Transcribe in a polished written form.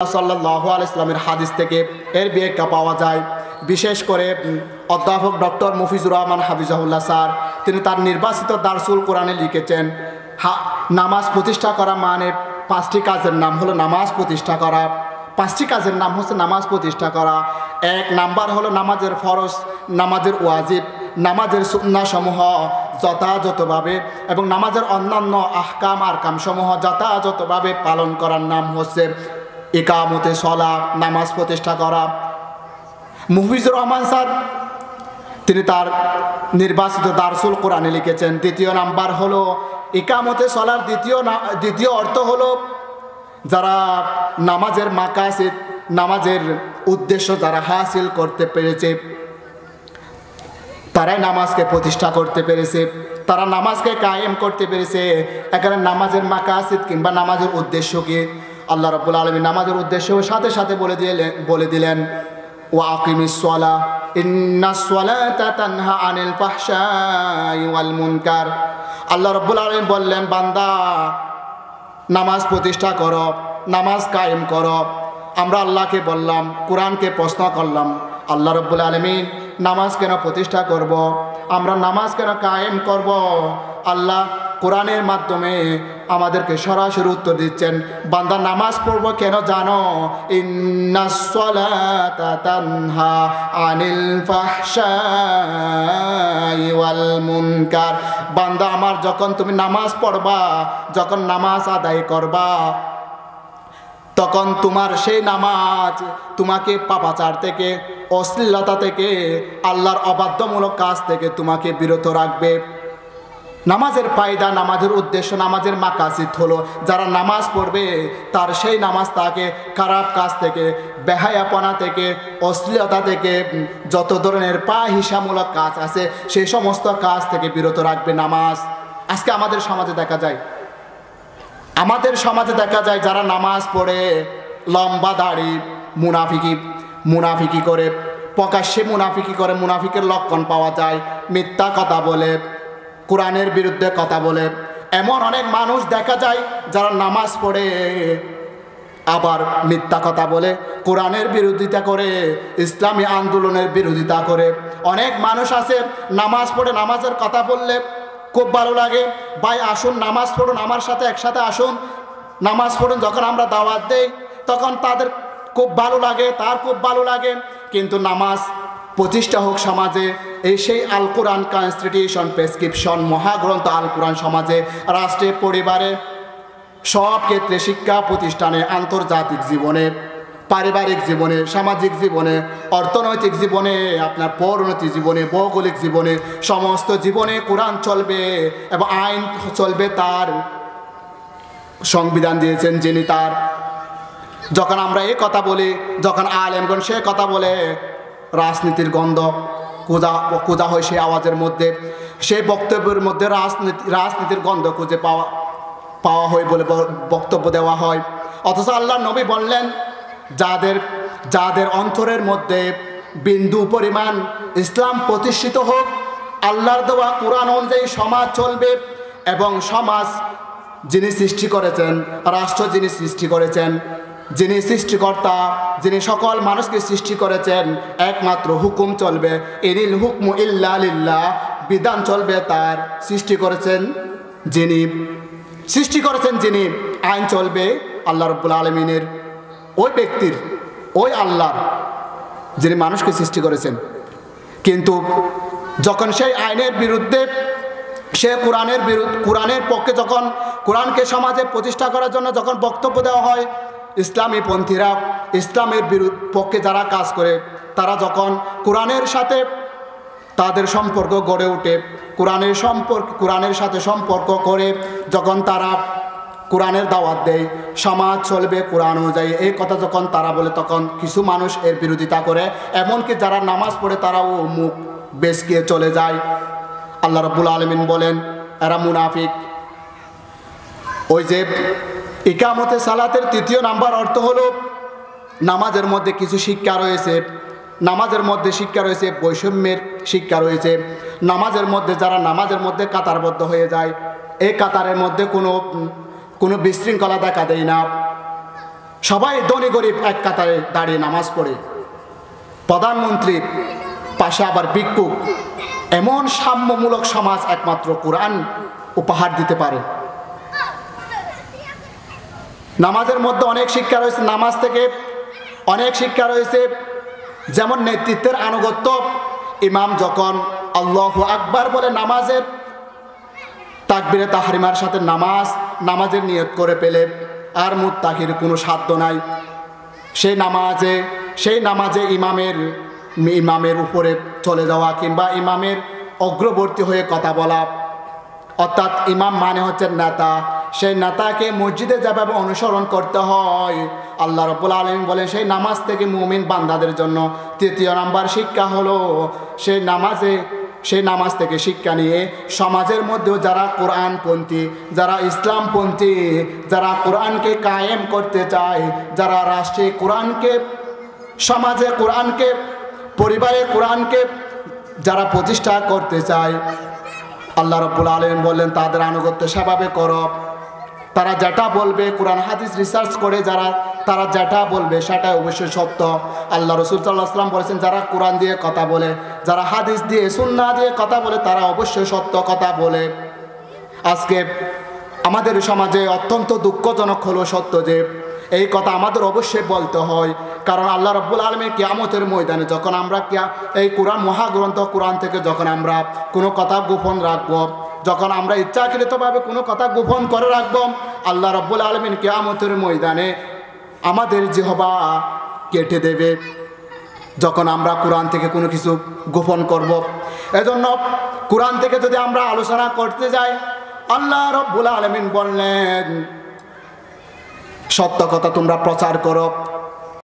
সাল্লাল্লাহু আলাইহি সাল্লামের হাদিস থেকে এর ব্যাখ্যা পাওয়া যায়। বিশেষ করে অধ্যাপক ডক্টর মুফিজুর রহমান হাফিজাহুল্লাহ স্যার তিনি তার নির্বাচিত দারসুল কোরআনে লিখেছেন, নামাজ প্রতিষ্ঠা করা মানে পাঁচটি কাজের নাম হলো নামাজ প্রতিষ্ঠা করা। পাঁচটি কাজের নাম হচ্ছে নামাজ প্রতিষ্ঠা করা। এক নাম্বার হলো নামাজের ফরজ, নামাজের ওয়াজিব, নামাজের সুন্নাহসমূহ যথাযথভাবে এবং নামাজের অন্যান্য আহকাম আরকামসমূহ যথাযথভাবে পালন করার নাম হচ্ছে ইকামতে সলা, নামাজ প্রতিষ্ঠা করা। মুফিজুর রহমান স্যার তিনি তার নির্বাচিত দারসুল কোরআনে লিখেছেন, দ্বিতীয় নাম্বার হলো ইকামতে সলার দ্বিতীয় অর্থ হলো যারা নামাজের মাকাসিদ, নামাজের উদ্দেশ্য যারা হাসিল করতে পেরেছে তারাই নামাজকে প্রতিষ্ঠা করতে পেরেছে, তারা নামাজকে কায়েম করতে পেরেছে। এখানে নামাজের মাকাসিদ কিংবা নামাজের উদ্দেশ্য কি আল্লাহ রাব্বুল আলামিন নামাজের উদ্দেশ্য সাথে সাথে বলে দিলেন ওয়া আকিমিস সালাহ ইন্নাস সালাতা তানহা আনিল ফাহশাই ওয়াল মুনকার। আল্লাহ রাব্বুল আলামিন বললেন, বান্দা নামাজ প্রতিষ্ঠা করো, নামাজ কায়েম করো। আমরা আল্লাহকে বললাম, কোরআনকে প্রশ্ন করলাম, আল্লাহ রাব্বুল আলামিন নামাজ কেন প্রতিষ্ঠা করব, আমরা নামাজ কেন কায়েম করব? আল্লাহ কোরআনের মাধ্যমে আমাদেরকে সরাসরি উত্তর দিচ্ছেন, বান্দা নামাজ পড়ব কেন জানো? ইন্নাস সালাতা তানহা আনিল ফাহশাই ওয়াল মুনকার। বান্দা আমার, যখন তুমি নামাজ পড়বা, যখন নামাজ আদায় করবা, তখন তোমার সেই নামাজ তোমাকে পাপাচার থেকে, অশ্লীলতা থেকে, আল্লাহর অবাধ্যমূলক কাজ থেকে তোমাকে বিরত রাখবে। নামাজের ফায়দা, নামাজের উদ্দেশ্য, নামাজের মাকাসিদ হলো যারা নামাজ পড়বে তার সেই নামাজ তাকে খারাপ কাজ থেকে, বেহায়াপনা থেকে, অশ্লীলতা থেকে, যত ধরনের ফাহিশামূলক কাজ আছে সেই সমস্ত কাজ থেকে বিরত রাখবে নামাজ। আজকে আমাদের সমাজে দেখা যায় যারা নামাজ পড়ে লম্বা দাড়ি, মুনাফিকি করে, প্রকাশ্যে মুনাফিকি করে, মুনাফিকের লক্ষণ পাওয়া যায়, মিথ্যা কথা বলে, কোরআনের বিরুদ্ধে কথা বলে। এমন অনেক মানুষ দেখা যায় যারা নামাজ পড়ে আবার মিথ্যা কথা বলে, কোরআনের বিরোধিতা করে, ইসলামী আন্দোলনের বিরোধিতা করে। অনেক মানুষ আছে নামাজ পড়ে, নামাজের কথা বললে খুব ভালো লাগে, ভাই আসুন নামাজ পড়ুন, আমার সাথে একসাথে আসুন নামাজ পড়ুন। যখন আমরা দাওয়াত দেই তখন তাদের খুব ভালো লাগে, তার খুব ভালো লাগে। কিন্তু নামাজ প্রতিষ্ঠা হোক সমাজে, এই সেই আল কোরআন কনস্টিটিউশন, প্রেসক্রিপশন, মহাগ্রন্থ আল কোরআন সমাজে, রাষ্ট্রে, পরিবারে, সব ক্ষেত্রে, শিক্ষা প্রতিষ্ঠানে, আন্তর্জাতিক জীবনে, পারিবারিক জীবনে, সামাজিক জীবনে, অর্থনৈতিক জীবনে, আপনার পৌরনৈতিক জীবনে, ভৌগোলিক জীবনে, সমস্ত জীবনে কোরআন চলবে এবং আইন চলবে। তার সংবিধান দিয়েছেন যিনি, তার যখন আমরা এই কথা বলি, যখন আলেমগণ সে কথা বলে, রাজনীতির গন্ধ খোঁজা হয় সেই আওয়াজের মধ্যে, সেই বক্তব্যের মধ্যে রাজনীতির গন্ধ খুঁজে পাওয়া হয় বলে বক্তব্য দেওয়া হয়। অথচ আল্লাহ নবী বললেন, যাদের অন্তরের মধ্যে বিন্দু পরিমাণ ইসলাম প্রতিষ্ঠিত হোক, আল্লাহর দেওয়া কোরআন অনুযায়ী সমাজ চলবে এবং সমাজ যিনি সৃষ্টি করেছেন, রাষ্ট্র যিনি সৃষ্টি করেছেন, যিনি সৃষ্টিকর্তা, যিনি সকল মানুষকে সৃষ্টি করেছেন, একমাত্র হুকুম চলবে, ইনিল হুকমু ইল্লা লিল্লাহ, বিধান চলবে তার, সৃষ্টি করেছেন যিনি, আইন চলবে আল্লাহ রাব্বুল আলামিনের, ওই ব্যক্তির, ওই আল্লাহ যিনি মানুষকে সৃষ্টি করেছেন। কিন্তু যখন সেই আইনের বিরুদ্ধে, সে কোরআনের পক্ষে, যখন কোরআনকে সমাজে প্রতিষ্ঠা করার জন্য যখন বক্তব্য দেওয়া হয়, ইসলামী পন্থীরা, ইসলামের পক্ষে যারা কাজ করে, তারা যখন কোরআনের সাথে তাদের সম্পর্ক গড়ে ওঠে, কোরআনের সাথে সম্পর্ক করে যখন তারা কোরআনের দাওয়াত দেয়, সমাজ চলবে কোরআন অনুযায়ী, এই কথা যখন তারা বলে, তখন কিছু মানুষ এর বিরোধিতা করে, এমনকি যারা নামাজ পড়ে তারাও মুখ বেঁকিয়ে চলে যায়। আল্লাহ রাব্বুল আলামিন বলেন, এরা মুনাফিক। ওই যে ইকামতে সালাতের তৃতীয় নাম্বার অর্থ হলো নামাজের মধ্যে কিছু শিক্ষা রয়েছে, নামাজের মধ্যে শিক্ষা রয়েছে, বৈষম্যের শিক্ষা রয়েছে। নামাজের মধ্যে যারা নামাজের মধ্যে কাতারবদ্ধ হয়ে যায়, এই কাতারের মধ্যে কোনো বিশৃঙ্খলা দেখা দেয় না, সবাই ধনী গরিব এক কাতারে দাঁড়িয়ে নামাজ পড়ে, প্রধানমন্ত্রীর পাশে আবার ভিক্ষুক। এমন সাম্যমূলক সমাজ একমাত্র কোরআন উপহার দিতে পারে। নামাজের মধ্যে অনেক শিক্ষা রয়েছে, নামাজ থেকে অনেক শিক্ষা রয়েছে, যেমন নেতৃত্বের আনুগত্য। ইমাম যখন আল্লাহু আকবার বলে নামাজের তাকবীরে তাহরিমার সাথে নামাজের নিয়ত করে পেলে আর মুত্তাকির কোনো সাধ্য নাই। সেই নামাজে ইমামের উপরে চলে যাওয়া কিংবা ইমামের অগ্রবর্তী হয়ে কথা বলা, অর্থাৎ ইমাম মানে হচ্ছে নেতা। সেই নেতাকে মসজিদে যেভাবে অনুসরণ করতে হয়, আল্লাহ রাব্বুল আলামিন বলেন সেই নামাজ থেকে মুমিন বান্দাদের জন্য তৃতীয় নাম্বার শিক্ষা হলো সেই নামাজ থেকে শিক্ষা নিয়ে সমাজের মধ্যেও যারা কোরআনপন্থী, যারা ইসলামপন্থী, যারা কোরআনকে কায়েম করতে চায়, যারা রাষ্ট্রে কোরআনকে, সমাজে কোরআনকে, পরিবারে কোরআনকে যারা প্রতিষ্ঠা করতে চায়, আল্লাহ রাব্বুল আলামিন বললেন তাদের আনুগত্য সেভাবে করো। তারা যেটা বলবে, কোরআন হাদিস রিসার্চ করে তারা যেটা বলবে সেটা অবশ্যই সত্য। আল্লাহ রাসূল সাল্লাল্লাহু আলাইহি ওয়াসাল্লাম বলেছেন যারা কোরআন দিয়ে কথা বলে, যারা হাদিস দিয়ে সুন্নাহ দিয়ে কথা বলে, তারা অবশ্যই সত্য কথা বলে। আজকে আমাদের সমাজে অত্যন্ত দুঃখজনক হলো সত্য যে এই কথা আমাদের অবশ্যই বলতে হয়, কারণ আল্লাহ রাব্বুল আলামিন কিয়ামতের ময়দানে যখন আমরা এই কোরআন মহাগ্রন্থ কোরআন থেকে যখন আমরা কোনো কথা গোপন রাখবো, যখন আমরা ইচ্ছাকৃতভাবে কোনো কথা গোপন করে রাখবো, আল্লাহ রাব্বুল আলামিন কিয়ামতের ময়দানে আমাদের জিহ্বা কেটে দেবে যখন আমরা কোরআন থেকে কোনো কিছু গোপন করব। এজন্য কোরআন থেকে যদি আমরা আলোচনা করতে যাই, আল্লাহ রাব্বুল আলামিন বললেন সত্য কথা তোমরা প্রচার করো,